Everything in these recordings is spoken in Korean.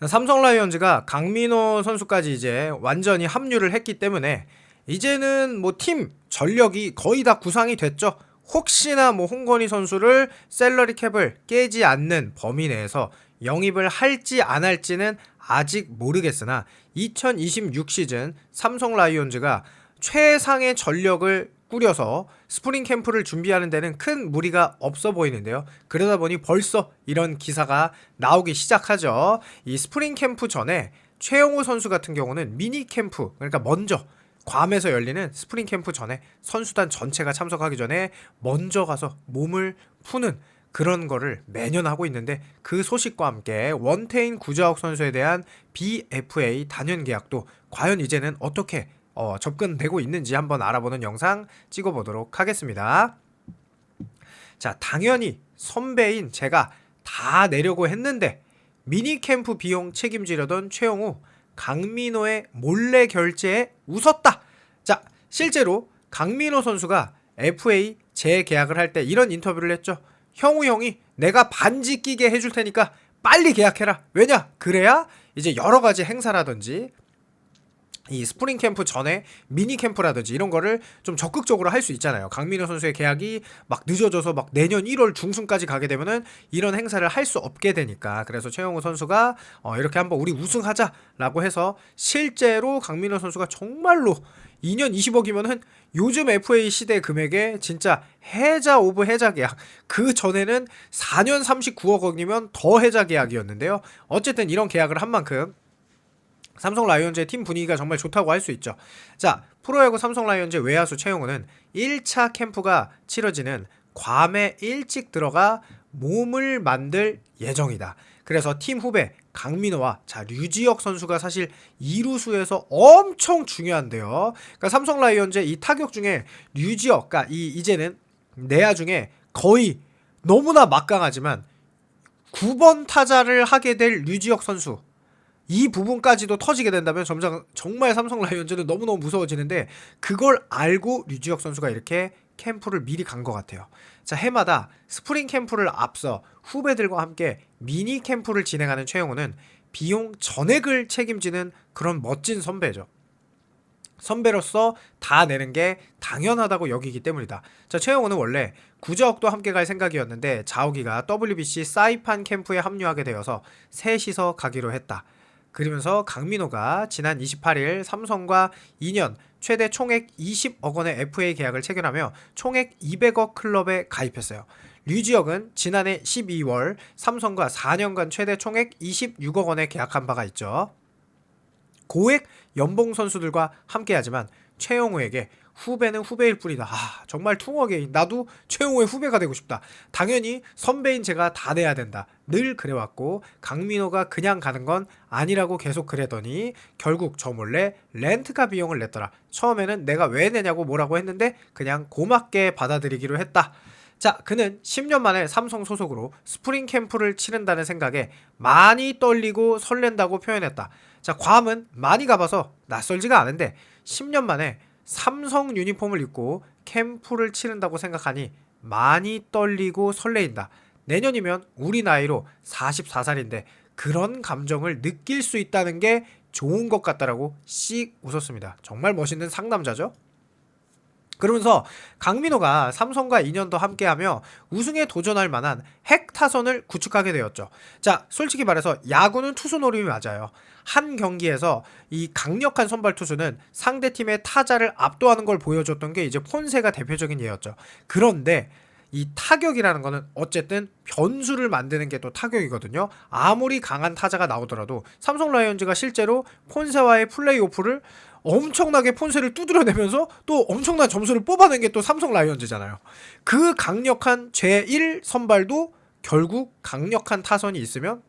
삼성 라이온즈가 강민호 선수까지 이제 완전히 합류를 했기 때문에 이제는 뭐 팀 전력이 거의 다 구상이 됐죠. 혹시나 뭐 홍건희 선수를 셀러리 캡을 깨지 않는 범위 내에서 영입을 할지 안 할지는 아직 모르겠으나 2026 시즌 삼성 라이온즈가 최상의 전력을 꾸려서 스프링 캠프를 준비하는 데는 큰 무리가 없어 보이는데요. 그러다 보니 벌써 이런 기사가 나오기 시작하죠. 이 스프링 캠프 전에 최영호 선수 같은 경우는 미니 캠프, 그러니까 먼저 괌에서 열리는 스프링 캠프 전에 선수단 전체가 참석하기 전에 먼저 가서 몸을 푸는 그런 거를 매년 하고 있는데, 그 소식과 함께 원태인 구자욱 선수에 대한 BFA 단연 계약도 과연 이제는 어떻게 접근되고 있는지 한번 알아보는 영상 찍어보도록 하겠습니다. 자, 당연히 선배인 제가 다 내려고 했는데 미니캠프 비용 책임지려던 최영우, 강민호의 몰래 결제에 웃었다. 자, 실제로 강민호 선수가 FA 재계약을 할 때 이런 인터뷰를 했죠. 형우 형이 내가 반지 끼게 해줄 테니까 빨리 계약해라. 왜냐? 그래야 이제 여러 가지 행사라든지 이 스프링 캠프 전에 미니 캠프라든지 이런 거를 좀 적극적으로 할 수 있잖아요. 강민호 선수의 계약이 막 늦어져서 막 내년 1월 중순까지 가게 되면은 이런 행사를 할 수 없게 되니까. 그래서 최영우 선수가 이렇게 한번 우리 우승하자라고 해서 실제로 강민호 선수가 정말로 2년 20억이면은 요즘 FA 시대 금액에 진짜 해자 오브 해자 계약. 그 전에는 4년 39억 원이면 더 해자 계약이었는데요. 어쨌든 이런 계약을 한 만큼 삼성 라이온즈의 팀 분위기가 정말 좋다고 할 수 있죠. 자, 프로야구 삼성 라이온즈 외야수 최영우는 1차 캠프가 치러지는 괌에 일찍 들어가 몸을 만들 예정이다. 그래서 팀 후배 강민호와 류지혁 선수가 사실 2루수에서 엄청 중요한데요. 그러니까 삼성 라이온즈의 이 타격 중에 류지혁, 그러니까 이제는 내야 중에 거의 너무나 막강하지만 9번 타자를 하게 될 류지혁 선수, 이 부분까지도 터지게 된다면 정말 삼성 라이온즈는 너무너무 무서워지는데, 그걸 알고 류지혁 선수가 이렇게 캠프를 미리 간 것 같아요. 자, 해마다 스프링 캠프를 앞서 후배들과 함께 미니 캠프를 진행하는 최영우는 비용 전액을 책임지는 그런 멋진 선배죠. 선배로서 다 내는 게 당연하다고 여기기 때문이다. 자, 최영호는 원래 구자욱도 함께 갈 생각이었는데 자욱이가 WBC 사이판 캠프에 합류하게 되어서 셋이서 가기로 했다. 그러면서 강민호가 지난 28일 삼성과 2년 최대 총액 20억 원의 FA 계약을 체결하며 총액 200억 클럽에 가입했어요. 류지혁은 지난해 12월 삼성과 4년간 최대 총액 26억 원에 계약한 바가 있죠. 고액 연봉 선수들과 함께하지만 최영우에게 후배는 후배일 뿐이다. 정말 퉁어게인. 나도 최영우의 후배가 되고 싶다. 당연히 선배인 제가 다 내야 된다. 늘 그래왔고 강민호가 그냥 가는 건 아니라고 계속 그래더니 결국 저 몰래 렌트카 비용을 냈더라. 처음에는 내가 왜 내냐고 뭐라고 했는데 그냥 고맙게 받아들이기로 했다. 자, 그는 10년 만에 삼성 소속으로 스프링 캠프를 치른다는 생각에 많이 떨리고 설렌다고 표현했다. 자, 괌은 많이 가봐서 낯설지가 않은데 10년 만에 삼성 유니폼을 입고 캠프를 치른다고 생각하니 많이 떨리고 설레인다. 내년이면 우리 나이로 44살인데 그런 감정을 느낄 수 있다는 게 좋은 것 같다라고 씩 웃었습니다. 정말 멋있는 상남자죠? 그러면서 강민호가 삼성과 2년 더 함께하며 우승에 도전할 만한 핵 타선을 구축하게 되었죠. 자, 솔직히 말해서 야구는 투수 노림이 맞아요. 한 경기에서 이 강력한 선발 투수는 상대팀의 타자를 압도하는 걸 보여줬던 게 이제 폰세가 대표적인 예였죠. 그런데 이 타격이라는 거는 어쨌든 변수를 만드는 게 또 타격이거든요. 아무리 강한 타자가 나오더라도 삼성 라이온즈가 실제로 폰세와의 플레이오프를 엄청나게 폰세를 두드려내면서 또 엄청난 점수를 뽑아낸 게 또 삼성 라이온즈잖아요. 그 강력한 제1 선발도 결국 강력한 타선이 있으면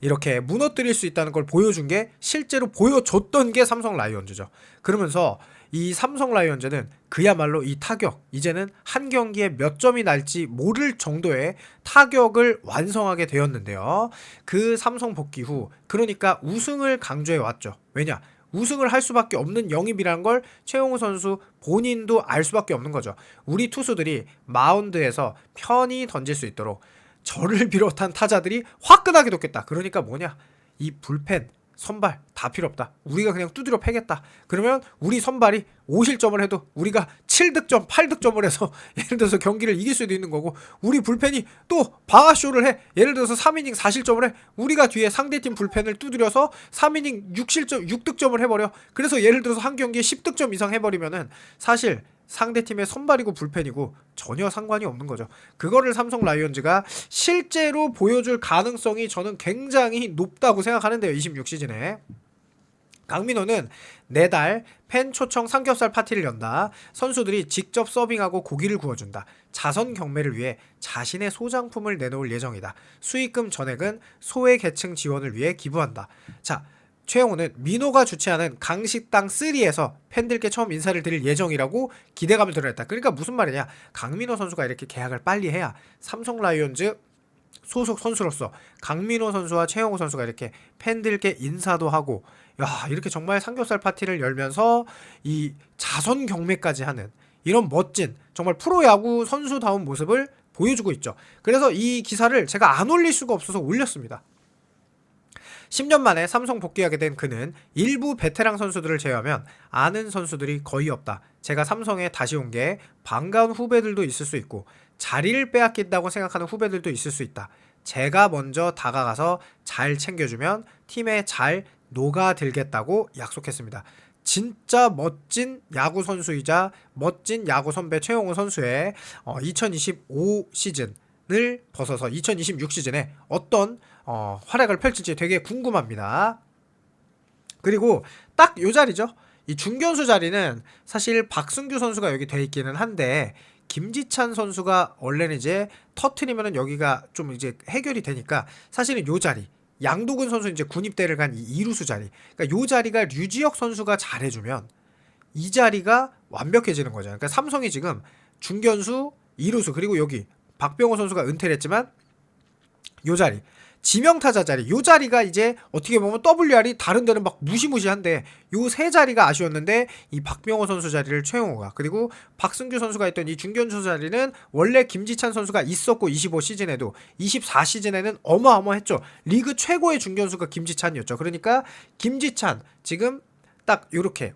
이렇게 무너뜨릴 수 있다는 걸 보여준 게, 실제로 보여줬던 게 삼성 라이온즈죠. 그러면서 이 삼성 라이온즈는 그야말로 이 타격, 이제는 한 경기에 몇 점이 날지 모를 정도의 타격을 완성하게 되었는데요. 그 삼성 복귀 후 그러니까 우승을 강조해 왔죠. 왜냐? 우승을 할 수밖에 없는 영입이라는 걸 최용우 선수 본인도 알 수밖에 없는 거죠. 우리 투수들이 마운드에서 편히 던질 수 있도록 저를 비롯한 타자들이 화끈하게 돕겠다. 그러니까 뭐냐? 이 불펜, 선발 다 필요 없다. 우리가 그냥 두드려 패겠다. 그러면 우리 선발이 5실점을 해도 우리가 7득점, 8득점을 해서 예를 들어서 경기를 이길 수도 있는 거고, 우리 불펜이 또 방아쇼를 해. 예를 들어서 3이닝 4실점을 해. 우리가 뒤에 상대팀 불펜을 두드려서 3이닝 6실점, 6득점을 해버려. 그래서 예를 들어서 한 경기에 10득점 이상 해버리면은 사실 상대팀의 선발이고 불펜이고 전혀 상관이 없는 거죠. 그거를 삼성 라이온즈가 실제로 보여줄 가능성이 저는 굉장히 높다고 생각하는데요. 26시즌에 강민호는 내달 팬 초청 삼겹살 파티를 연다. 선수들이 직접 서빙하고 고기를 구워준다. 자선 경매를 위해 자신의 소장품을 내놓을 예정이다. 수익금 전액은 소외 계층 지원을 위해 기부한다. 자, 최영호는 민호가 주최하는 강식당 3에서 팬들께 처음 인사를 드릴 예정이라고 기대감을 드러냈다. 그러니까 무슨 말이냐? 강민호 선수가 이렇게 계약을 빨리 해야 삼성 라이온즈 소속 선수로서 강민호 선수와 최영호 선수가 이렇게 팬들께 인사도 하고, 야, 이렇게 정말 삼겹살 파티를 열면서 이 자선 경매까지 하는 이런 멋진 정말 프로야구 선수다운 모습을 보여주고 있죠. 그래서 이 기사를 제가 안 올릴 수가 없어서 올렸습니다. 10년 만에 삼성 복귀하게 된 그는 일부 베테랑 선수들을 제외하면 아는 선수들이 거의 없다. 제가 삼성에 다시 온 게 반가운 후배들도 있을 수 있고 자리를 빼앗긴다고 생각하는 후배들도 있을 수 있다. 제가 먼저 다가가서 잘 챙겨주면 팀에 잘 녹아들겠다고 약속했습니다. 진짜 멋진 야구 선수이자 멋진 야구 선배 최용호 선수의 2025 시즌을 벗어서 2026 시즌에 어떤 활약을 펼칠지 되게 궁금합니다. 그리고 딱 요 자리죠. 이 중견수 자리는 사실 박승규 선수가 여기 돼 있기는 한데 김지찬 선수가 원래는 이제 터트리면은 여기가 좀 이제 해결이 되니까 사실은 요 자리, 양도근 선수 이제 군입대를 간 이 이루수 자리, 그러니까 요 자리가 류지혁 선수가 잘해주면 이 자리가 완벽해지는 거죠. 그러니까 삼성이 지금 중견수, 이루수, 그리고 여기 박병호 선수가 은퇴를 했지만 요 자리, 지명타자 자리, 요 자리가 이제 어떻게 보면 WR이 다른 데는 막 무시무시한데 요 세 자리가 아쉬웠는데 이 박병호 선수 자리를 최용호가, 그리고 박승규 선수가 있던 이 중견수 자리는 원래 김지찬 선수가 있었고 25 시즌에도 24 시즌에는 어마어마했죠. 리그 최고의 중견수가 김지찬이었죠. 그러니까 김지찬 지금 딱 요렇게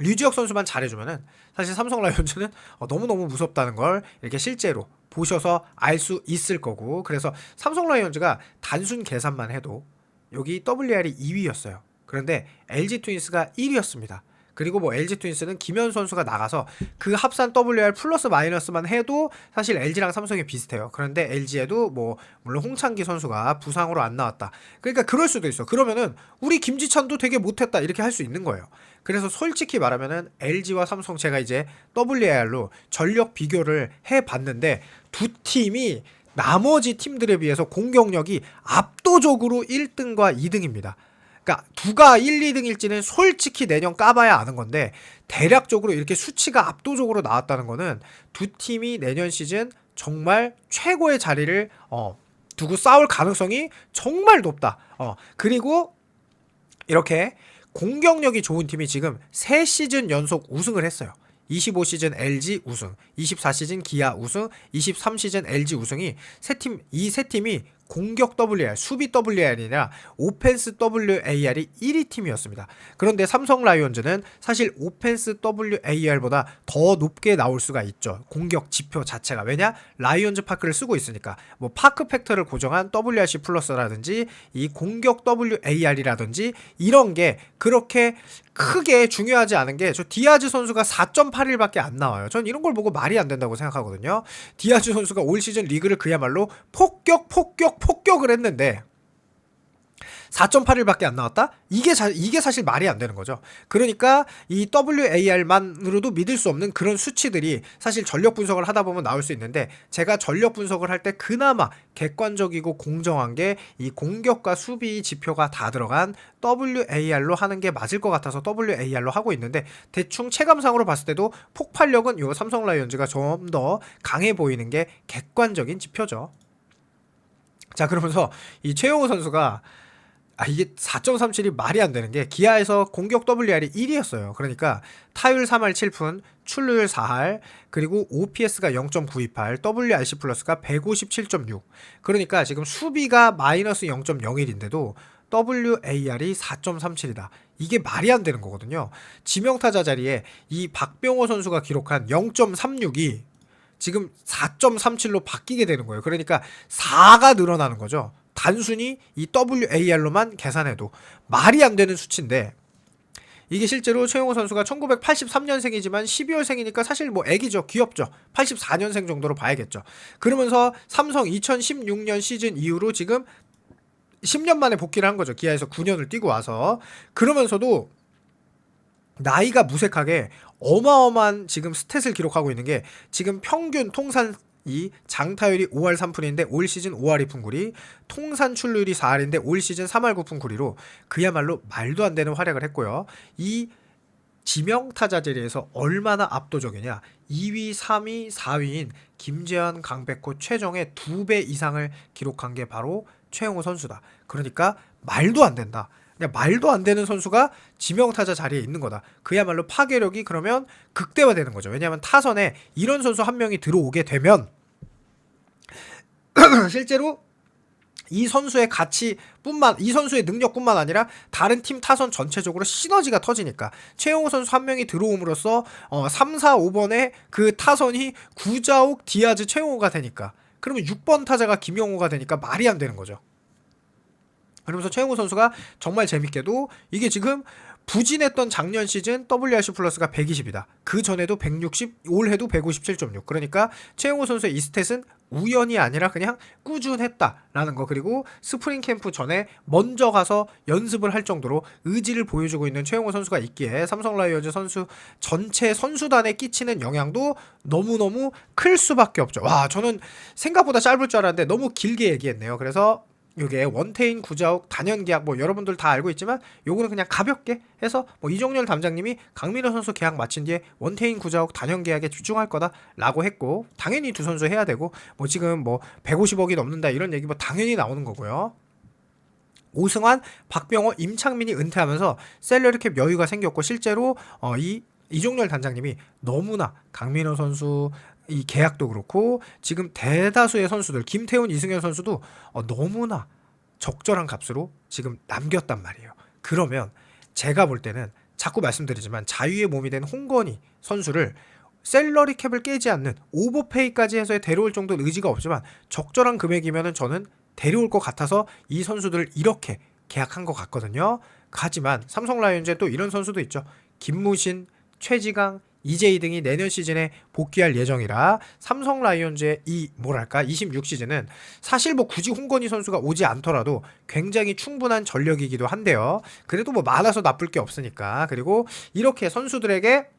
류지혁 선수만 잘해주면은 사실 삼성 라이온즈는 너무너무 무섭다는 걸 이렇게 실제로 보셔서 알 수 있을 거고, 그래서 삼성 라이온즈가 단순 계산만 해도 여기 WR이 2위였어요. 그런데 LG 트윈스가 1위였습니다. 그리고 뭐 LG 트윈스는 김현 선수가 나가서 그 합산 WR 플러스 마이너스만 해도 사실 LG랑 삼성이 비슷해요. 그런데 LG에도 뭐 물론 홍창기 선수가 부상으로 안 나왔다. 그러니까 그럴 수도 있어. 그러면은 우리 김지찬도 되게 못했다 이렇게 할 수 있는 거예요. 그래서 솔직히 말하면은 LG와 삼성 제가 이제 WR로 전력 비교를 해봤는데 두 팀이 나머지 팀들에 비해서 공격력이 압도적으로 1등과 2등입니다. 그러니까 누가 1, 2등일지는 솔직히 내년 까봐야 아는 건데 대략적으로 이렇게 수치가 압도적으로 나왔다는 거는 두 팀이 내년 시즌 정말 최고의 자리를 두고 싸울 가능성이 정말 높다. 그리고 이렇게 공격력이 좋은 팀이 지금 3시즌 연속 우승을 했어요. 25 시즌 LG 우승, 24 시즌 기아 우승, 23 시즌 LG 우승이 이 세 팀이 공격 WR, 수비 WR이 아니라 오펜스 WAR이 1위 팀이었습니다. 그런데 삼성 라이온즈는 사실 오펜스 WAR보다 더 높게 나올 수가 있죠. 공격 지표 자체가. 왜냐? 라이온즈 파크를 쓰고 있으니까. 뭐 파크 팩터를 고정한 WRC 플러스라든지 이 공격 WAR이라든지 이런 게 그렇게 크게 중요하지 않은 게, 저 디아즈 선수가 4.81밖에 안 나와요. 전 이런 걸 보고 말이 안 된다고 생각하거든요. 디아즈 선수가 올 시즌 리그를 그야말로 폭격을 했는데 4.81밖에 안 나왔다? 이게 사실 말이 안 되는 거죠. 그러니까 이 WAR만으로도 믿을 수 없는 그런 수치들이 사실 전력 분석을 하다 보면 나올 수 있는데, 제가 전력 분석을 할 때 그나마 객관적이고 공정한 게 이 공격과 수비 지표가 다 들어간 WAR로 하는 게 맞을 것 같아서 WAR로 하고 있는데, 대충 체감상으로 봤을 때도 폭발력은 요 삼성 라이온즈가 좀 더 강해 보이는 게 객관적인 지표죠. 자, 그러면서 이 최용호 선수가 이게 4.37이 말이 안 되는 게 기아에서 공격 WR이 1위였어요. 그러니까 타율 3할 7푼, 출루율 4할, 그리고 OPS가 0.928, WRC 플러스가 157.6. 그러니까 지금 수비가 마이너스 0.01인데도 WAR이 4.37이다. 이게 말이 안 되는 거거든요. 지명타자 자리에 이 박병호 선수가 기록한 0.36이 지금 4.37로 바뀌게 되는 거예요. 그러니까 4가 늘어나는 거죠. 단순히 이 WAR로만 계산해도 말이 안 되는 수치인데, 이게 실제로 최용호 선수가 1983년생이지만 12월생이니까 사실 뭐 애기죠. 귀엽죠. 84년생 정도로 봐야겠죠. 그러면서 삼성 2016년 시즌 이후로 지금 10년 만에 복귀를 한 거죠. 기아에서 9년을 뛰고 와서. 그러면서도 나이가 무색하게 어마어마한 지금 스탯을 기록하고 있는 게, 지금 평균 통산 이 장타율이 5할 3푼인데 올 시즌 5할 2푼 9리, 통산 출루율이 4할인데 올 시즌 3할 9푼 9리로 그야말로 말도 안 되는 활약을 했고요. 이 지명타자 자리에서 얼마나 압도적이냐. 2위, 3위, 4위인 김재현, 강백호, 최정의 2배 이상을 기록한 게 바로 최용호 선수다. 그러니까 말도 안 된다. 그냥 말도 안 되는 선수가 지명타자 자리에 있는 거다. 그야말로 파괴력이 그러면 극대화되는 거죠. 왜냐하면 타선에 이런 선수 한 명이 들어오게 되면 실제로 이 선수의 이 선수의 능력뿐만 아니라 다른 팀 타선 전체적으로 시너지가 터지니까, 최용호 선수 한 명이 들어옴으로써 3, 4, 5번에 그 타선이 구자욱, 디아즈, 최용호가 되니까, 그러면 6번 타자가 김영호가 되니까 말이 안 되는 거죠. 그러면서 최용호 선수가 정말 재밌게도 이게 지금 부진했던 작년 시즌 WRC 플러스가 120이다. 그 전에도 160, 올해도 157.6. 그러니까 최용호 선수의 이 스탯은 우연이 아니라 그냥 꾸준했다라는 거. 그리고 스프링 캠프 전에 먼저 가서 연습을 할 정도로 의지를 보여주고 있는 최용호 선수가 있기에 삼성 라이온즈 선수 전체 선수단에 끼치는 영향도 너무너무 클 수밖에 없죠. 와, 저는 생각보다 짧을 줄 알았는데 너무 길게 얘기했네요. 그래서 요게 원태인, 구자욱, 단연 계약, 뭐 여러분들 다 알고 있지만 요거는 그냥 가볍게 해서 뭐 이종렬 담장님이 강민호 선수 계약 마친 뒤에 원태인, 구자욱, 단연 계약에 집중할 거다라고 했고, 당연히 두 선수 해야 되고, 뭐 지금 뭐 150억이 넘는다 이런 얘기 뭐 당연히 나오는 거고요. 오승환, 박병호, 임창민이 은퇴하면서 셀러리캡 여유가 생겼고, 실제로 이종렬 단장님이 너무나 강민호 선수 이 계약도 그렇고 지금 대다수의 선수들, 김태훈, 이승현 선수도 너무나 적절한 값으로 지금 남겼단 말이에요. 그러면 제가 볼 때는 자꾸 말씀드리지만 자유의 몸이 된 홍건희 선수를 셀러리 캡을 깨지 않는 오버페이까지 해서 데려올 정도는 의지가 없지만 적절한 금액이면은 저는 데려올 것 같아서 이 선수들을 이렇게 계약한 것 같거든요. 하지만 삼성 라이온즈에 또 이런 선수도 있죠. 김무신, 최지강, 이재희 등이 내년 시즌에 복귀할 예정이라 삼성 라이온즈의 26시즌은 사실 뭐 굳이 홍건희 선수가 오지 않더라도 굉장히 충분한 전력이기도 한데요. 그래도 뭐 많아서 나쁠 게 없으니까. 그리고 이렇게 선수들에게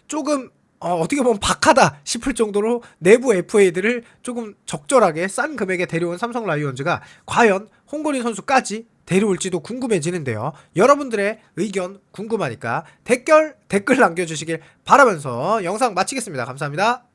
조금 어떻게 보면 박하다 싶을 정도로 내부 FA들을 조금 적절하게 싼 금액에 데려온 삼성 라이온즈가 과연 홍건희 선수까지 데려올지도 궁금해지는데요. 여러분들의 의견 궁금하니까 댓글 남겨주시길 바라면서 영상 마치겠습니다. 감사합니다.